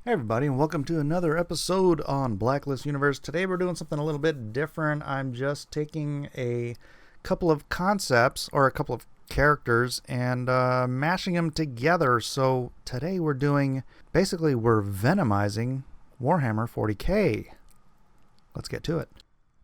Hey everybody, and welcome to another episode on Blacklist Universe. Today we're doing something a little bit different. I'm just taking a couple of concepts or a couple of characters and mashing them together. So today we're venomizing Warhammer 40K. Let's get to it.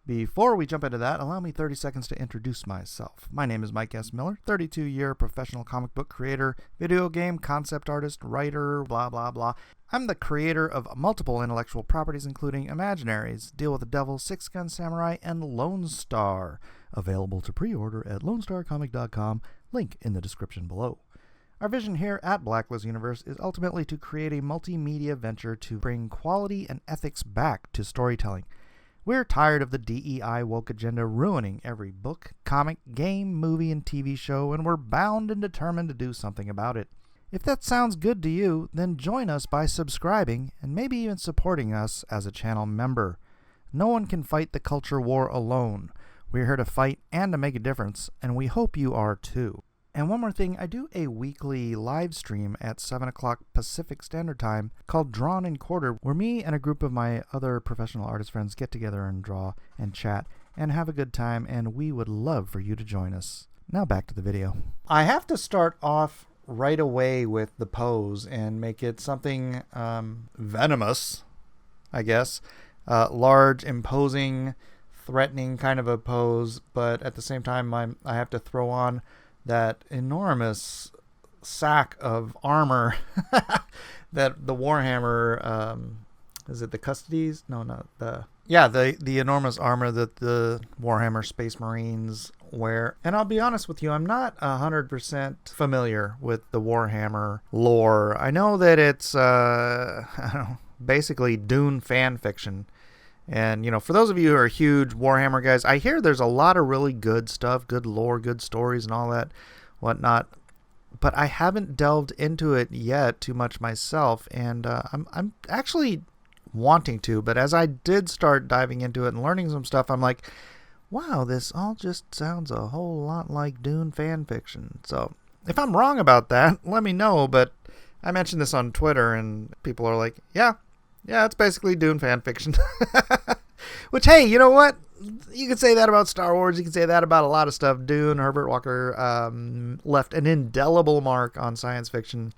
Before we jump into that, allow me 30 seconds to introduce myself. My name is Mike S. Miller, 32-year professional comic book creator, video game concept artist, writer, blah blah blah. I'm the creator of multiple intellectual properties including Imaginaries, Deal with the Devil, Six Gun Samurai, and Lone Star. Available to pre-order at lonestarcomic.com, link in the description below. Our vision here at Blacklist Universe is ultimately to create a multimedia venture to bring quality and ethics back to storytelling. We're tired of the DEI woke agenda ruining every book, comic, game, movie, and TV show, and we're bound and determined to do something about it. If that sounds good to you, then join us by subscribing and maybe even supporting us as a channel member. No one can fight the culture war alone. We're here to fight and to make a difference, and we hope you are too. And one more thing, I do a weekly live stream at 7 o'clock Pacific Standard Time called Drawn and Quartered, where me and a group of my other professional artist friends get together and draw and chat and have a good time, and we would love for you to join us. Now back to the video. I have to start off right away with the pose and make it something venomous, I guess. Large, imposing, threatening kind of a pose, but at the same time I have to throw on that enormous sack of armor that the Warhammer, is it the Custodies? No, not the... Yeah, the enormous armor that the Warhammer Space Marines wear. And I'll be honest with you, I'm not 100% familiar with the Warhammer lore. I know that it's, I don't know, basically Dune fan fiction. And, you know, for those of you who are huge Warhammer guys, I hear there's a lot of really good stuff, good lore, good stories and all that, whatnot. But I haven't delved into it yet too much myself. And I'm actually wanting to. But as I did start diving into it and learning some stuff, I'm like, wow, this all just sounds a whole lot like Dune fan fiction. So if I'm wrong about that, let me know. But I mentioned this on Twitter and people are like, yeah, it's basically Dune fan fiction. Which, hey, you know what? You can say that about Star Wars. You can say that about a lot of stuff. Dune, Herbert Walker left an indelible mark on science fiction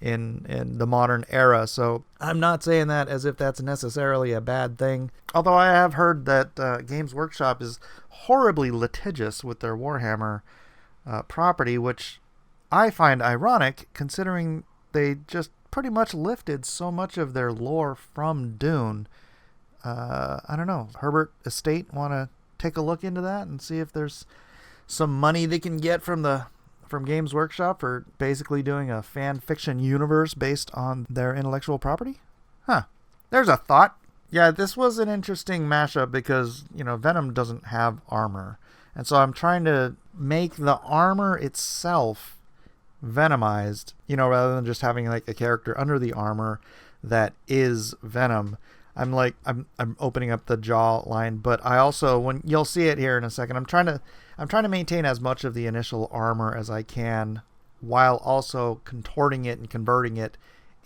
in the modern era. So I'm not saying that as if that's necessarily a bad thing. Although I have heard that Games Workshop is horribly litigious with their Warhammer property, which I find ironic considering they just pretty much lifted so much of their lore from Dune. I don't know. Herbert Estate want to take a look into that and see if there's some money they can get from Games Workshop for basically doing a fan fiction universe based on their intellectual property? Huh. There's a thought. Yeah, this was an interesting mashup because, you know, Venom doesn't have armor. And so I'm trying to make the armor itself venomized, you know, rather than just having like a character under the armor that is Venom. I'm opening up the jaw line, but I also, when you'll see it here in a second, I'm trying to maintain as much of the initial armor as I can while also contorting it and converting it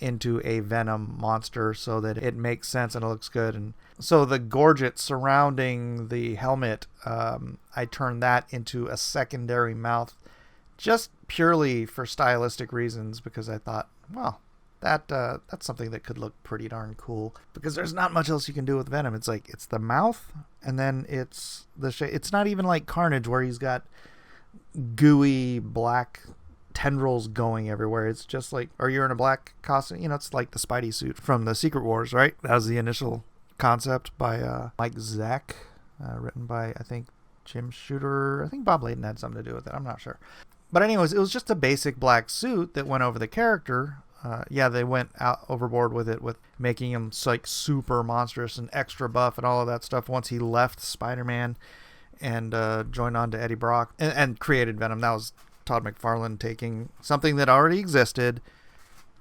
into a Venom monster so that it makes sense and it looks good. And so the gorget surrounding the helmet, I turned that into a secondary mouth just purely for stylistic reasons, because I thought, well, that's something that could look pretty darn cool, because there's not much else you can do with Venom. It's like, it's the mouth, and then it's the shape. It's not even like Carnage where he's got gooey black tendrils going everywhere. It's just like, or you're in a black costume, you know, it's like the Spidey suit from the Secret Wars, right? That was the initial concept by Mike Zack, written by, I think, Jim Shooter. I think Bob Layton had something to do with it. I'm not sure. But anyways, it was just a basic black suit that went over the character. Yeah, they went out overboard with it, with making him like super monstrous and extra buff and all of that stuff once he left Spider-Man and joined on to Eddie Brock and created Venom. That was Todd McFarlane taking something that already existed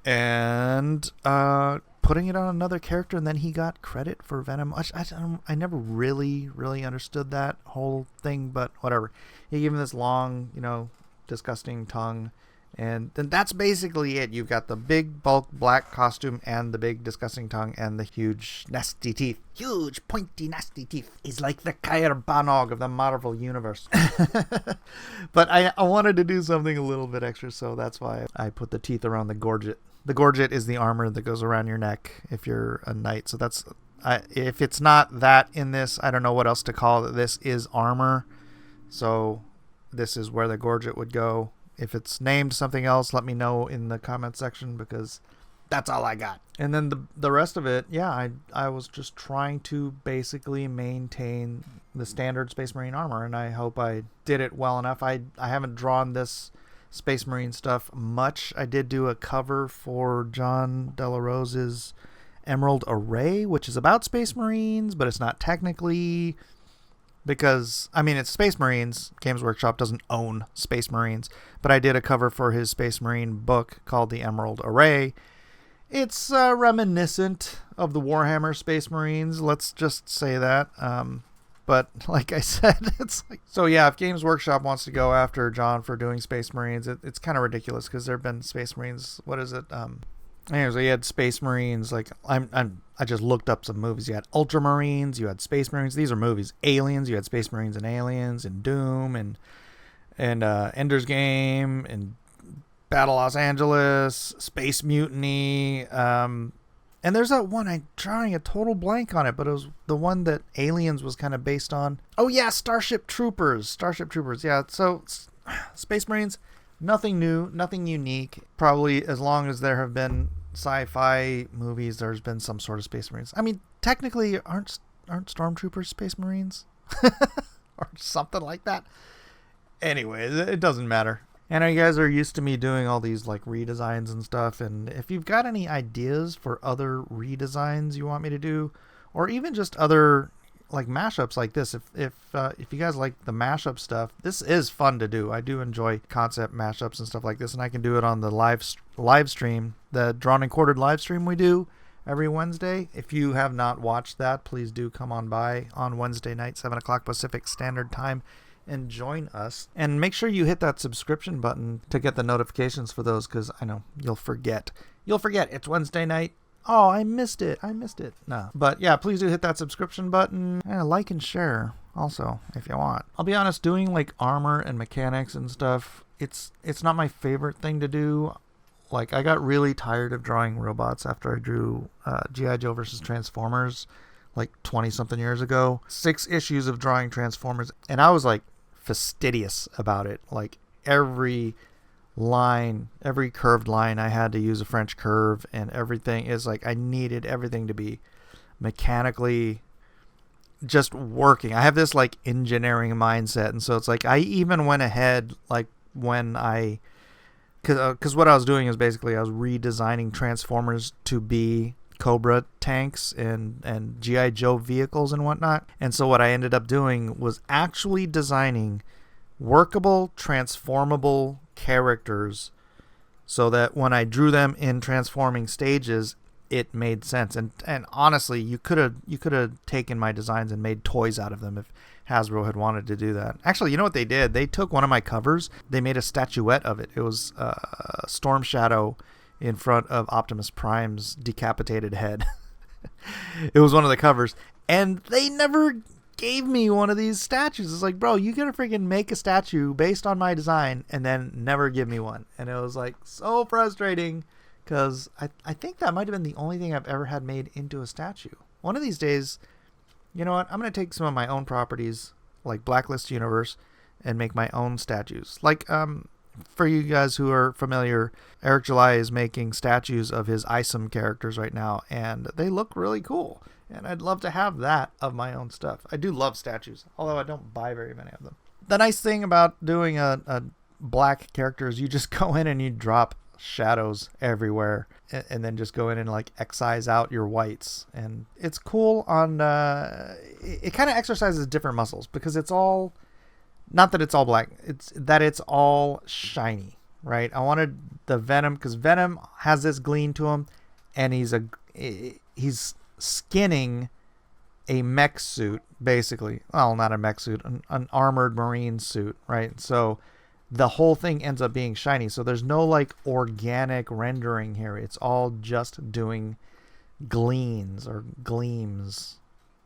and putting it on another character, and then he got credit for Venom. I never really understood that whole thing, but whatever. He gave him this long, you know, disgusting tongue And then that's basically it. You've got the big bulk black costume and the big disgusting tongue and the huge nasty teeth. Huge pointy nasty teeth. He's like the Kair Banog of the Marvel Universe. But I wanted to do something a little bit extra, so that's why I put the teeth around the gorget. The gorget is the armor that goes around your neck if you're a knight. So that's if it's not that in this, I don't know what else to call it. This is armor. So this is where the gorget would go. If it's named something else, let me know in the comment section, because that's all I got. And then the rest of it, yeah, I was just trying to basically maintain the standard Space Marine armor, and I hope I did it well enough. I haven't drawn this Space Marine stuff much. I did do a cover for John Della Rose's Emerald Array, which is about Space Marines, but it's not technically, because, I mean, it's Space Marines. Games Workshop doesn't own Space Marines, but I did a cover for his Space Marine book called The Emerald Array. It's reminiscent of the Warhammer Space Marines, let's just say that. But like I said, it's like, so yeah, if Games Workshop wants to go after John for doing Space Marines, it's kind of ridiculous, because there have been Space Marines, what is it? Anyways, so you had Space Marines, like I just looked up some movies. You had Ultramarines, you had Space Marines. These are movies. Aliens, you had Space Marines and Aliens, and Doom, and Ender's Game, and Battle Los Angeles, Space Mutiny. And there's that one, I'm drawing a total blank on it, but it was the one that Aliens was kind of based on. Oh yeah, Starship Troopers. Yeah, so Space Marines, nothing new, nothing unique. Probably as long as there have been sci-fi movies, there's been some sort of Space Marines. I mean, technically, aren't Stormtroopers Space Marines? Or something like that. Anyway, it doesn't matter. I know you guys are used to me doing all these like redesigns and stuff, and if you've got any ideas for other redesigns you want me to do, or even just other like mashups like this, if you guys like the mashup stuff, this is fun to do. I do enjoy concept mashups and stuff like this, and I can do it on the live stream, the Drawn and Quartered live stream we do every Wednesday. If you have not watched that, please do come on by on Wednesday night, 7 o'clock Pacific Standard Time, and join us. And make sure you hit that subscription button to get the notifications for those, because I know you'll forget. It's Wednesday night. Oh, I missed it. No. But yeah, please do hit that subscription button. And like and share also, if you want. I'll be honest, doing like armor and mechanics and stuff, it's not my favorite thing to do. Like, I got really tired of drawing robots after I drew G.I. Joe versus Transformers like 20-something years ago. 6 issues of drawing Transformers, and I was like fastidious about it. Like every curved line, I had to use a French curve, and everything is like, I needed everything to be mechanically just working. I have this like engineering mindset, and so it's like I even went ahead, like when because what I was doing is basically I was redesigning Transformers to be Cobra tanks and G.I. Joe vehicles and whatnot. And so what I ended up doing was actually designing workable, transformable characters so that when I drew them in transforming stages, it made sense. And honestly, you could have taken my designs and made toys out of them if Hasbro had wanted to do that. Actually, you know what they did? They took one of my covers, they made a statuette of it. It was Storm Shadow in front of Optimus Prime's decapitated head. It was one of the covers, and they never gave me one of these statues. It's like, bro, you gotta freaking make a statue based on my design and then never give me one. And it was like so frustrating, because I think that might have been the only thing I've ever had made into a statue. One of these days, you know what, I'm going to take some of my own properties, like Blacklist Universe, and make my own statues. Like, for you guys who are familiar, Eric July is making statues of his ISOM characters right now, and they look really cool. And I'd love to have that of my own stuff. I do love statues, although I don't buy very many of them. The nice thing about doing a black character is you just go in and you drop shadows everywhere, and then just go in and like excise out your whites, and it's cool on it kind of exercises different muscles, because it's all, not that it's all black, it's that it's all shiny, right? I wanted the Venom, because Venom has this gleam to him, and he's skinning a mech suit, basically. Well, not a mech suit, an armored marine suit, right? So the whole thing ends up being shiny. So there's no like organic rendering here. It's all just doing gleams or gleams.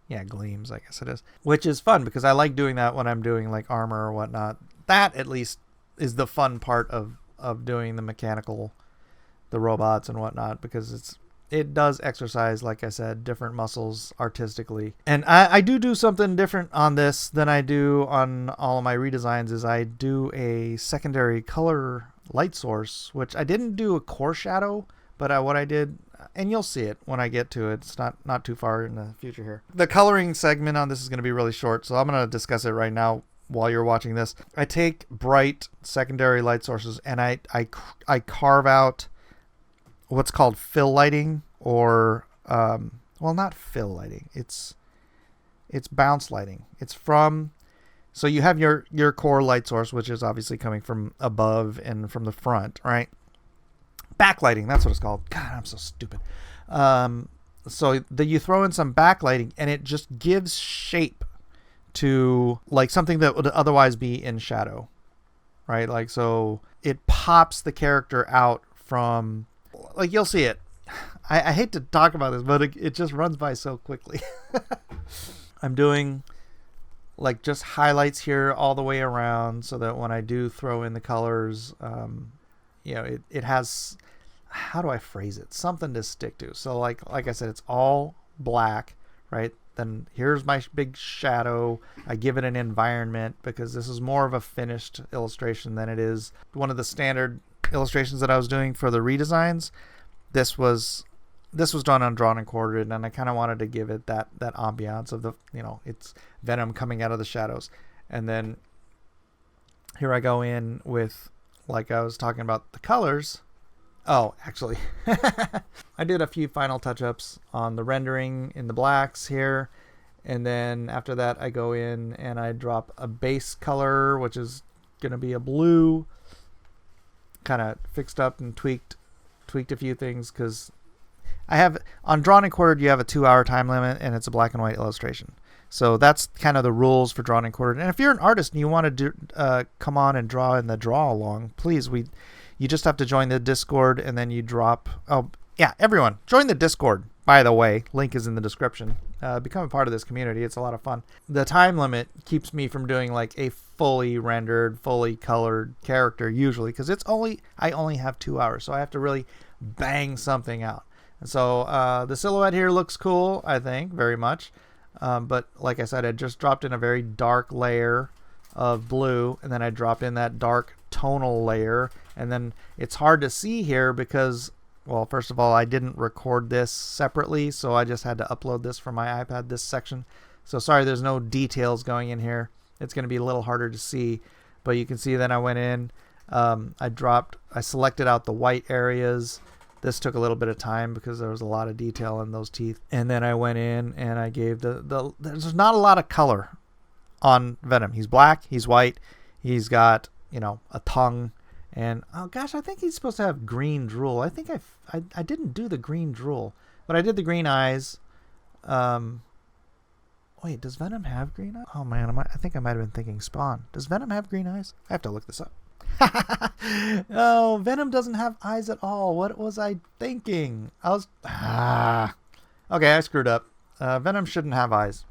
Yeah, gleams, I guess it is. Which is fun because I like doing that when I'm doing like armor or whatnot. That at least is the fun part of doing the mechanical, the robots and whatnot, because it does exercise, like I said, different muscles artistically. And I do something different on this than I do on all of my redesigns, is I do a secondary color light source, which I didn't do a core shadow, but what I did, and you'll see it when I get to it. It's not too far in the future here. The coloring segment on this is going to be really short, so I'm going to discuss it right now while you're watching this. I take bright secondary light sources and I carve out what's called fill lighting, or well, not fill lighting. It's bounce lighting. It's from, so you have your core light source, which is obviously coming from above and from the front, right? Backlighting, that's what it's called. God, I'm so stupid. So you throw in some backlighting and it just gives shape to like something that would otherwise be in shadow, right? Like, so it pops the character out from, like, you'll see it. I hate to talk about this, but it just runs by so quickly. I'm doing like just highlights here all the way around so that when I do throw in the colors, you know, it has, how do I phrase it? Something to stick to. So like I said, it's all black, right? Then here's my big shadow. I give it an environment because this is more of a finished illustration than it is one of the standard illustrations that I was doing for the redesigns. This was done on drawn and quartered, and I kind of wanted to give it that ambiance of the, you know, it's Venom coming out of the shadows. And then here I go in with, like I was talking about, the colors. Oh, actually, I did a few final touch-ups on the rendering in the blacks here. And then after that, I go in and I drop a base color, which is going to be a blue. Kind of fixed up and tweaked a few things, because I have, on drawn and quartered, you have a 2-hour time limit and it's a black and white illustration. So that's kind of the rules for drawn and quartered. And if you're an artist and you want to come on and draw in the draw along, please, you just have to join the Discord, and then you drop, oh yeah, everyone join the Discord, by the way, link is in the description. Become a part of this community. It's a lot of fun. The time limit keeps me from doing like a fully rendered, fully colored character usually, because I only have 2 hours, so I have to really bang something out. And so the silhouette here looks cool, I think, very much. But like I said, I just dropped in a very dark layer of blue, and then I dropped in that dark tonal layer, and then it's hard to see here because, well, first of all, I didn't record this separately, so I just had to upload this from my iPad, this section. So sorry, there's no details going in here. It's going to be a little harder to see, but you can see then I went in, I selected out the white areas. This took a little bit of time because there was a lot of detail in those teeth. And then I went in and I gave there's not a lot of color on Venom. He's black, he's white, he's got, you know, a tongue, and oh gosh, I think he's supposed to have green drool. I think I didn't do the green drool, but I did the green eyes. Wait, does Venom have green eyes? Oh man, I think I might have been thinking Spawn. Does Venom have green eyes? I have to look this up. Oh, Venom doesn't have eyes at all. What was I thinking? Okay, I screwed up. Venom shouldn't have eyes.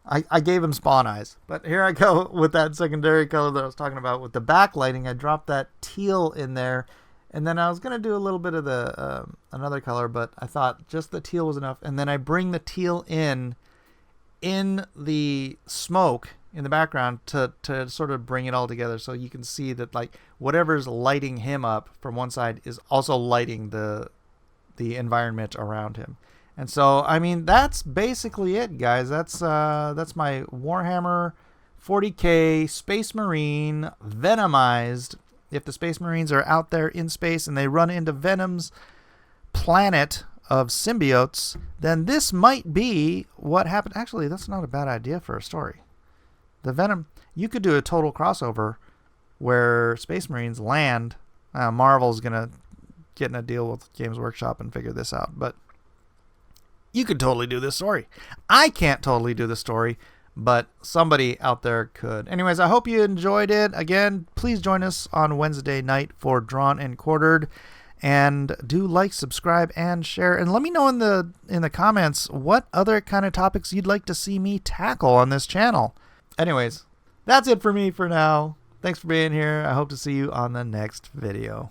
I gave him Spawn eyes. But here I go with that secondary color that I was talking about. With the backlighting, I dropped that teal in there. And then I was going to do a little bit of the another color, but I thought just the teal was enough. And then I bring the teal in the smoke in the background to sort of bring it all together, so you can see that like whatever's lighting him up from one side is also lighting the environment around him. And so, I mean, that's basically it, guys. That's my Warhammer 40K Space Marine Venomized. If the Space Marines are out there in space and they run into Venom's planet of symbiotes, then this might be what happened. Actually, that's not a bad idea for a story. The Venom, you could do a total crossover where Space Marines land. Marvel's going to get in a deal with Games Workshop and figure this out, but you could totally do this story. I can't totally do this story, but somebody out there could. Anyways, I hope you enjoyed it. Again, please join us on Wednesday night for Drawn and Quartered. And do like, subscribe, and share. And let me know in the comments what other kind of topics you'd like to see me tackle on this channel. Anyways, that's it for me for now. Thanks for being here. I hope to see you on the next video.